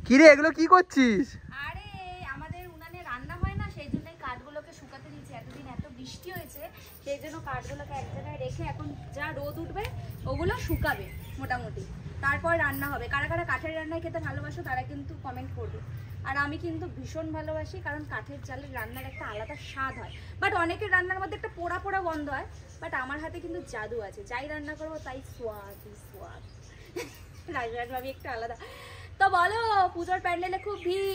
কিরে এগুলো কি করছিস? আরে আমাদের উনানে রান্না হয় না, সেই জন্যই কাঠগুলোকে শুকাতে দিয়েছি। এতদিন এত বৃষ্টি হয়েছে, সেই জন্য কাঠগুলোকে এক জায়গায় রেখে এখন যা রোদ উঠবে ওগুলো শুকাবে মোটামুটি, তারপর রান্না হবে। কারা কারা কাঠের রান্নায় খেতে ভালোবাসো তারা কিন্তু কমেন্ট করবে। আর আমি কিন্তু ভীষণ ভালোবাসি, কারণ কাঠের জালের রান্নার একটা আলাদা স্বাদ হয়। বাট অনেকের রান্নার মধ্যে একটা পোড়া পোড়া গন্ধ হয়, বাট আমার হাতে কিন্তু জাদু আছে, যাই রান্না করবো তাই সোয়াদ সোয়াদ। রাজরাজ ভাবি একটু আলাদা। তো বলো, পুজোর প্যান্ডেলে খুব ভিড়,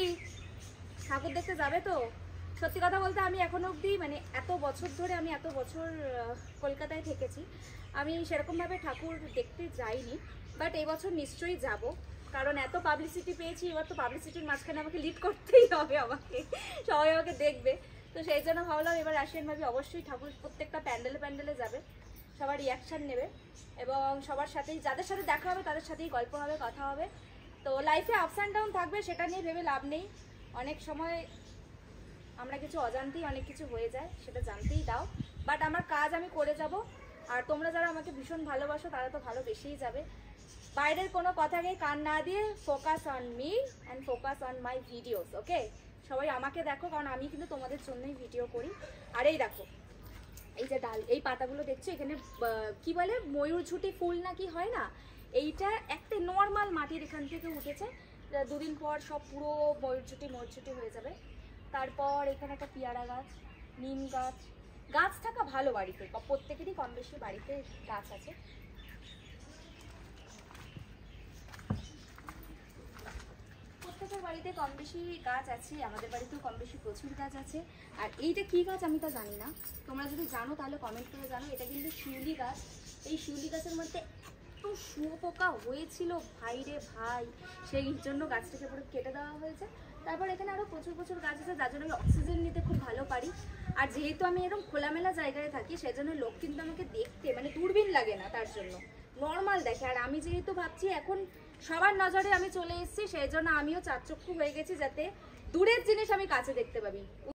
ঠাকুর দেখতে যাবে তো? সত্যি কথা বলতে আমি এখনো অবধি মানে এত বছর ধরে, আমি এত বছর কলকাতায় থেকেছি, আমি সেরকমভাবে ঠাকুর দেখতে যাইনি। বাট এই বছর নিশ্চয়ই যাব, কারণ এত পাবলিসিটি পেয়েছি, এবার তো পাবলিসিটির মাঝখানে আমাকে লিড করতেই হবে, আমাকে সবাই আমাকে দেখবে। তো সেই জন্য ভাবলাম এবার রাশিয়ান ভাবি অবশ্যই ঠাকুর প্রত্যেকটা প্যান্ডেলে প্যান্ডেলে যাবে, সবার রিয়াকশান নেবে এবং সবার সাথেই, যাদের সাথে দেখা হবে তাদের সাথেই গল্প হবে, কথা হবে। তো লাইফে আপস অ্যান্ড ডাউন থাকবে, সেটা নিয়ে ভেবে লাভ নেই। অনেক সময় আমরা কিছু অজান্তেই অনেক কিছু হয়ে যায়, সেটা জানতেই দাও। বাট আমার কাজ আমি করে যাব, আর তোমরা যারা আমাকে ভীষণ ভালোবাসো তারা তো ভালোবেসেই যাবে। বাইরের কোনো কথাকে কান না দিয়ে focus on me and focus on my videos. Okay, সবাই আমাকে দেখো, কারণ আমি কিন্তু তোমাদের জন্যই ভিডিও করি। আর এই দেখো, এই যে ডাল, এই পাতাগুলো দেখছো, এখানে কি বলে ময়ূরঝুটি ফুল না কি হয় না, এইটা একটা নর্মাল মাটির এখান থেকে উঠেছে, দুদিন পর সব পুরো ময়ূরঝুটি হয়ে যাবে। তারপর এখানে একটা পেয়ারা গাছ, নিম গাছ, গাছ থাকা ভালো বাড়িতে, প্রত্যেকেরই কম বেশি বাড়িতে গাছ আছে। প্রত্যেকের বাড়িতে কম বেশি গাছ আছে, আমাদের বাড়িতেও কম বেশি প্রচুর গাছ আছে। আর এইটা কি গাছ আমি তা জানি না, তোমরা যদি জানো তাহলে কমেন্ট করে জানো। এটা কিন্তু শিউলি গাছ। এই শিউলি গাছের মধ্যে এত শুয়োপোকা হয়েছিল ভাই রে ভাই, সেই জন্য গাছটাকে পুরো কেটে দেওয়া হয়েছে। তারপর এখানে আরও প্রচুর প্রচুর গাছ আছে, যার জন্য আমি অক্সিজেন নিতে খুব ভালো পারি। আর যেহেতু আমি এরকম খোলামেলা জায়গায় থাকি, সেজন্য লোক কিন্তু আমাকে দেখতে মানে দূরবীন লাগে না, তার জন্য নর্মাল দেখে। আর আমি যেহেতু ভাবছি এখন সবার নজরে আমি চলে এসেছি, সেই জন্য আমিও চারচক্ষু হয়ে গেছি, যাতে দূরের জিনিস আমি কাছে দেখতে পাবি।